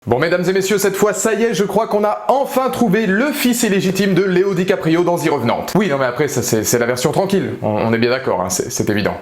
Bon, mesdames et messieurs, cette fois, ça y est, je crois qu'on a enfin trouvé le fils illégitime de Léo DiCaprio dans The Revenant. Oui, non mais après, ça c'est la version tranquille, on est bien d'accord, hein, c'est évident.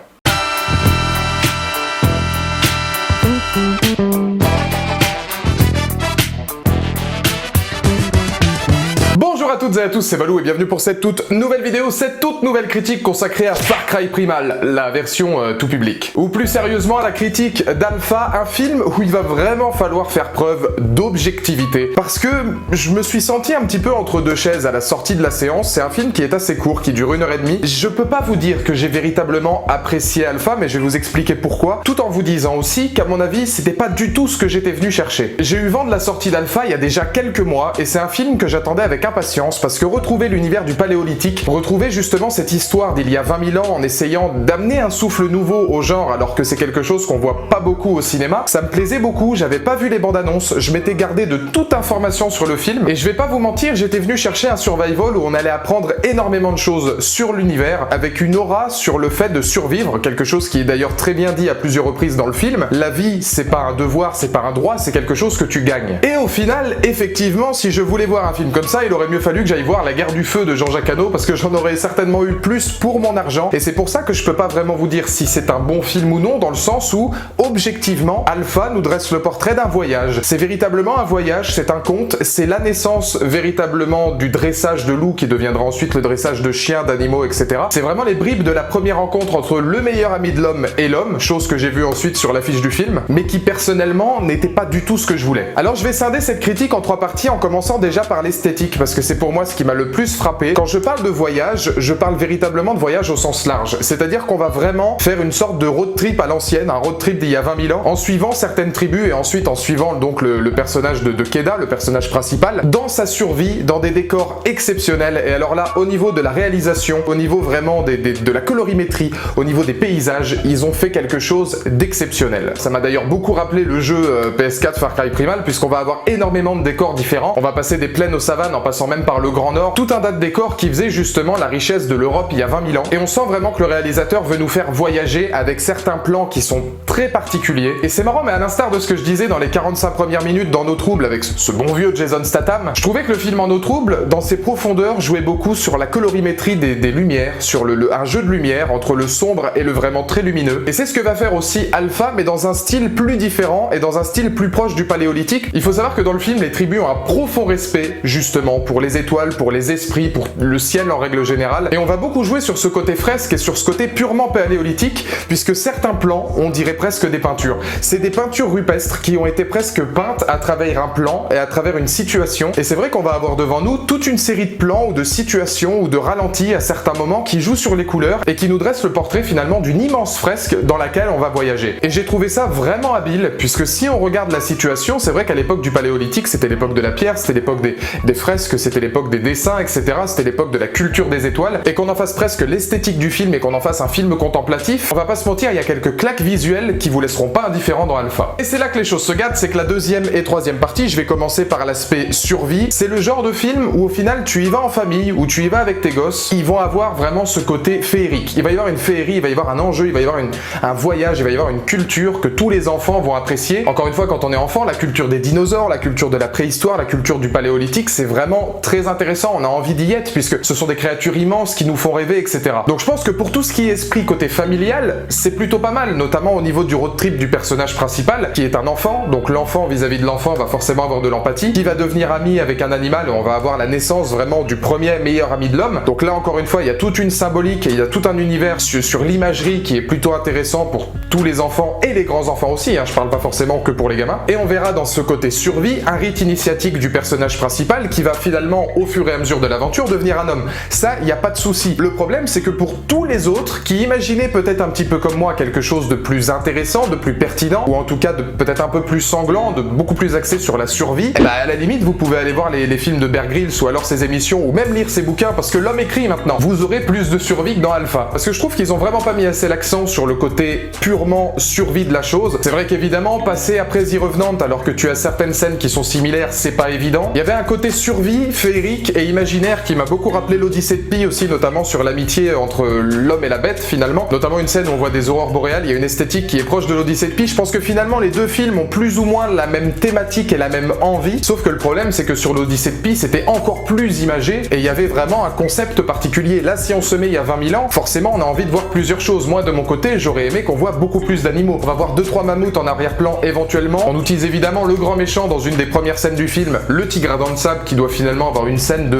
Bonjour à toutes et à tous, c'est Valou et bienvenue pour cette toute nouvelle vidéo, cette toute nouvelle critique consacrée à Far Cry Primal, la version tout public. Ou plus sérieusement à la critique d'Alpha, un film où il va vraiment falloir faire preuve d'objectivité. Parce que je me suis senti un petit peu entre deux chaises à la sortie de la séance, c'est un film qui est assez court, qui dure 1h30. Je peux pas vous dire que j'ai véritablement apprécié Alpha, mais je vais vous expliquer pourquoi, tout en vous disant aussi qu'à mon avis, c'était pas du tout ce que j'étais venu chercher. J'ai eu vent de la sortie d'Alpha il y a déjà quelques mois, et c'est un film que j'attendais avec impatience, parce que retrouver l'univers du paléolithique, retrouver justement cette histoire d'il y a 20 000 ans en essayant d'amener un souffle nouveau au genre alors que c'est quelque chose qu'on voit pas beaucoup au cinéma, ça me plaisait beaucoup, j'avais pas vu les bandes annonces, je m'étais gardé de toute information sur le film, et je vais pas vous mentir, j'étais venu chercher un survival où on allait apprendre énormément de choses sur l'univers, avec une aura sur le fait de survivre, quelque chose qui est d'ailleurs très bien dit à plusieurs reprises dans le film. La vie, c'est pas un devoir, c'est pas un droit, c'est quelque chose que tu gagnes. Et au final, effectivement, si je voulais voir un film comme ça, il aurait mieux fallu que j'aille voir La Guerre du Feu de Jean-Jacques Hano, parce que j'en aurais certainement eu plus pour mon argent, et c'est pour ça que je peux pas vraiment vous dire si c'est un bon film ou non, dans le sens où, objectivement, Alpha nous dresse le portrait d'un voyage. C'est véritablement un voyage, c'est un conte, c'est la naissance véritablement du dressage de loups qui deviendra ensuite le dressage de chiens, d'animaux, etc. C'est vraiment les bribes de la première rencontre entre le meilleur ami de l'homme et l'homme, chose que j'ai vue ensuite sur l'affiche du film, mais qui personnellement n'était pas du tout ce que je voulais. Alors je vais scinder cette critique en 3 parties, en commençant déjà par l'esthétique, parce que c'est pour moi ce qui m'a le plus frappé. Quand je parle de voyage, je parle véritablement de voyage au sens large, c'est-à-dire qu'on va vraiment faire une sorte de road trip à l'ancienne, un road trip d'il y a 20 000 ans, en suivant certaines tribus et ensuite en suivant donc le personnage de Keda, le personnage principal, dans sa survie, dans des décors exceptionnels. Et alors là, au niveau de la réalisation, au niveau vraiment de la colorimétrie, au niveau des paysages, ils ont fait quelque chose d'exceptionnel. Ça m'a d'ailleurs beaucoup rappelé le jeu PS4 Far Cry Primal, puisqu'on va avoir énormément de décors différents. On va passer des plaines aux savanes en passant même par le Grand Nord, tout un tas de décors qui faisaient justement la richesse de l'Europe il y a 20 000 ans. Et on sent vraiment que le réalisateur veut nous faire voyager avec certains plans qui sont très particuliers. Et c'est marrant, mais à l'instar de ce que je disais dans les 45 premières minutes dans Nos Troubles avec ce bon vieux Jason Statham, je trouvais que le film en Nos Troubles, dans ses profondeurs, jouait beaucoup sur la colorimétrie des lumières, sur un jeu de lumière entre le sombre et le vraiment très lumineux. Et c'est ce que va faire aussi Alpha, mais dans un style plus différent et dans un style plus proche du paléolithique. Il faut savoir que dans le film, les tribus ont un profond respect, justement, pour les étoiles, pour les esprits, pour le ciel en règle générale. Et on va beaucoup jouer sur ce côté fresque et sur ce côté purement paléolithique, puisque certains plans, on dirait presque des peintures. C'est des peintures rupestres qui ont été presque peintes à travers un plan et à travers une situation. Et c'est vrai qu'on va avoir devant nous toute une série de plans ou de situations ou de ralentis à certains moments qui jouent sur les couleurs et qui nous dressent le portrait finalement d'une immense fresque dans laquelle on va voyager. Et j'ai trouvé ça vraiment habile, puisque si on regarde la situation, c'est vrai qu'à l'époque du paléolithique, c'était l'époque de la pierre, c'était l'époque des fresques, c'était l'époque des dessins, etc. C'était l'époque de la culture des étoiles, et qu'on en fasse presque l'esthétique du film et qu'on en fasse un film contemplatif, on va pas se mentir, il y a quelques claques visuelles qui vous laisseront pas indifférents dans Alpha. Et c'est là que les choses se gâtent, c'est que la deuxième et troisième partie, je vais commencer par l'aspect survie, c'est le genre de film où au final tu y vas en famille, où tu y vas avec tes gosses, ils vont avoir vraiment ce côté féerique. Il va y avoir une féerie, il va y avoir un enjeu, il va y avoir un voyage, il va y avoir une culture que tous les enfants vont apprécier. Encore une fois, quand on est enfant, la culture des dinosaures, la culture de la préhistoire, la culture du paléolithique, c'est vraiment très intéressant, on a envie d'y être puisque ce sont des créatures immenses qui nous font rêver, etc. Donc je pense que pour tout ce qui est esprit côté familial, c'est plutôt pas mal, notamment au niveau du road trip du personnage principal, qui est un enfant, donc l'enfant vis-à-vis de l'enfant va forcément avoir de l'empathie, qui va devenir ami avec un animal, et on va avoir la naissance vraiment du premier meilleur ami de l'homme. Donc là encore une fois, il y a toute une symbolique et il y a tout un univers sur l'imagerie qui est plutôt intéressant pour tous les enfants et les grands enfants aussi, hein, je parle pas forcément que pour les gamins. Et on verra dans ce côté survie un rite initiatique du personnage principal qui va finalement, au fur et à mesure de l'aventure, devenir un homme. Ça, il n'y a pas de souci. Le problème, c'est que pour tous les autres qui imaginaient peut-être un petit peu comme moi quelque chose de plus intéressant, de plus pertinent, ou en tout cas de peut-être un peu plus sanglant, de beaucoup plus axé sur la survie, et bah à la limite, vous pouvez aller voir les films de Bear Grylls ou alors ses émissions, ou même lire ses bouquins, parce que l'homme écrit maintenant. Vous aurez plus de survie que dans Alpha. Parce que je trouve qu'ils ont vraiment pas mis assez l'accent sur le côté purement survie de la chose. C'est vrai qu'évidemment, passer après The Revenant, alors que tu as certaines scènes qui sont similaires, c'est pas évident. Il y avait un côté survie, féerique, féerique et imaginaire qui m'a beaucoup rappelé l'Odyssée de Pi aussi, notamment sur l'amitié entre l'homme et la bête finalement, notamment une scène où on voit des aurores boréales, il y a une esthétique qui est proche de l'Odyssée de Pi. Je pense que finalement les deux films ont plus ou moins la même thématique et la même envie, sauf que le problème c'est que sur l'Odyssée de Pi c'était encore plus imagé et il y avait vraiment un concept particulier. Là si on se met il y a 20 000 ans, forcément on a envie de voir plusieurs choses. Moi de mon côté j'aurais aimé qu'on voit beaucoup plus d'animaux. On va voir 2-3 mammouths en arrière-plan éventuellement. On utilise évidemment le grand méchant dans une des premières scènes du film, le tigre à dents de sable, qui doit finalement avoir une scène de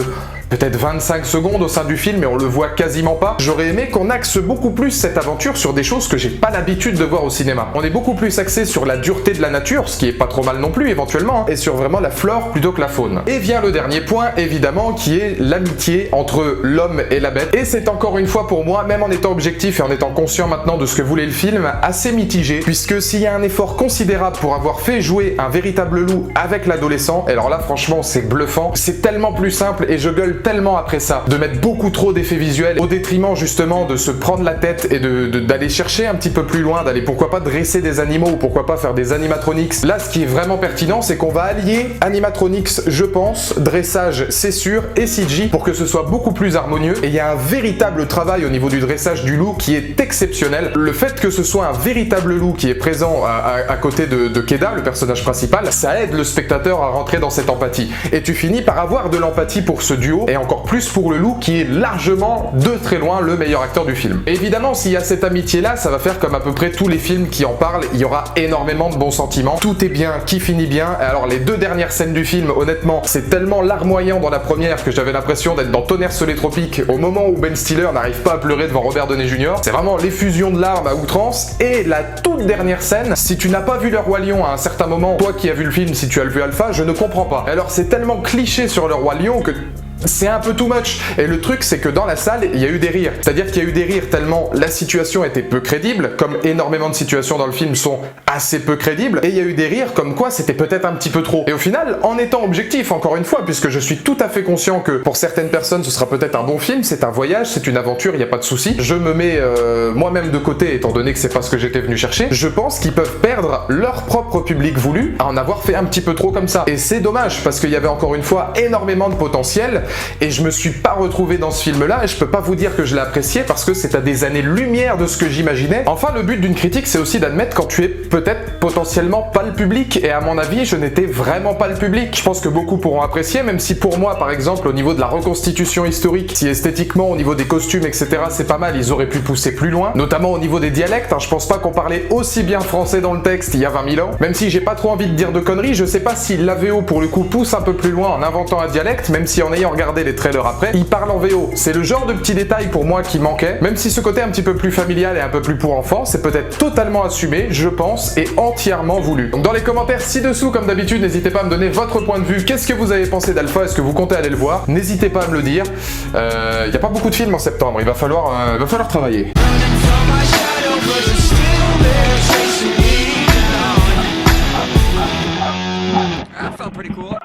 peut-être 25 secondes au sein du film et on le voit quasiment pas. J'aurais aimé qu'on axe beaucoup plus cette aventure sur des choses que j'ai pas l'habitude de voir au cinéma. On est beaucoup plus axé sur la dureté de la nature, ce qui est pas trop mal non plus éventuellement, et sur vraiment la flore plutôt que la faune. Et vient le dernier point évidemment qui est l'amitié entre l'homme et la bête. Et c'est encore une fois pour moi, même en étant objectif et en étant conscient maintenant de ce que voulait le film, assez mitigé, puisque s'il y a un effort considérable pour avoir fait jouer un véritable loup avec l'adolescent, alors là franchement c'est bluffant, c'est tellement plus simple et je gueule tellement après ça, de mettre beaucoup trop d'effets visuels au détriment justement de se prendre la tête et d'aller chercher un petit peu plus loin, d'aller pourquoi pas dresser des animaux ou pourquoi pas faire des animatronics. Là ce qui est vraiment pertinent c'est qu'on va allier animatronics je pense, dressage c'est sûr et CG pour que ce soit beaucoup plus harmonieux et il y a un véritable travail au niveau du dressage du loup qui est exceptionnel. Le fait que ce soit un véritable loup qui est présent à côté de Keda, le personnage principal, ça aide le spectateur à rentrer dans cette empathie et tu finis par avoir de l'empathie pour ce duo et encore plus pour le loup qui est largement de très loin le meilleur acteur du film. Et évidemment s'il y a cette amitié là, ça va faire comme à peu près tous les films qui en parlent, il y aura énormément de bons sentiments, tout est bien, qui finit bien. Alors les deux dernières scènes du film, honnêtement, c'est tellement larmoyant dans la première que j'avais l'impression d'être dans Tonnerre sur les tropiques au moment où Ben Stiller n'arrive pas à pleurer devant Robert Downey Jr. C'est vraiment l'effusion de larmes à outrance. Et la toute dernière scène, si tu n'as pas vu Le Roi Lion à un certain moment, toi qui as vu le film, si tu as vu Alpha, je ne comprends pas. Alors c'est tellement cliché sur Le Roi Lion que c'est un peu too much. Et le truc c'est que dans la salle il y a eu des rires, c'est-à-dire qu'il y a eu des rires tellement la situation était peu crédible, comme énormément de situations dans le film sont assez peu crédibles, et il y a eu des rires comme quoi c'était peut-être un petit peu trop. Et au final, en étant objectif encore une fois, puisque je suis tout à fait conscient que pour certaines personnes ce sera peut-être un bon film, c'est un voyage, c'est une aventure, il n'y a pas de souci, je me mets moi-même de côté étant donné que c'est pas ce que j'étais venu chercher, je pense qu'ils peuvent perdre leur propre public voulu à en avoir fait un petit peu trop comme ça. Et c'est dommage parce qu'il y avait encore une fois énormément de potentiel et je me suis pas retrouvé dans ce film là et je peux pas vous dire que je l'ai apprécié parce que c'est à des années-lumière de ce que j'imaginais. Enfin le but d'une critique c'est aussi d'admettre quand tu es peut-être potentiellement pas le public et à mon avis je n'étais vraiment pas le public. Je pense que beaucoup pourront apprécier même si pour moi par exemple au niveau de la reconstitution historique, si esthétiquement au niveau des costumes etc c'est pas mal, ils auraient pu pousser plus loin, notamment au niveau des dialectes, je pense pas qu'on parlait aussi bien français dans le texte il y a 20 000 ans, même si j'ai pas trop envie de dire de conneries, je sais pas si l'AVO pour le coup pousse un peu plus loin en inventant un dialecte, même si en ayant regardé les trailers après, il parle en VO. C'est le genre de petit détail pour moi qui manquait, même si ce côté un petit peu plus familial et un peu plus pour enfants, c'est peut-être totalement assumé, je pense, et entièrement voulu. Donc dans les commentaires ci-dessous, comme d'habitude, n'hésitez pas à me donner votre point de vue, qu'est-ce que vous avez pensé d'Alpha, est-ce que vous comptez aller le voir? N'hésitez pas à me le dire. Il n'y a pas beaucoup de films en septembre, il va falloir travailler. That felt pretty cool.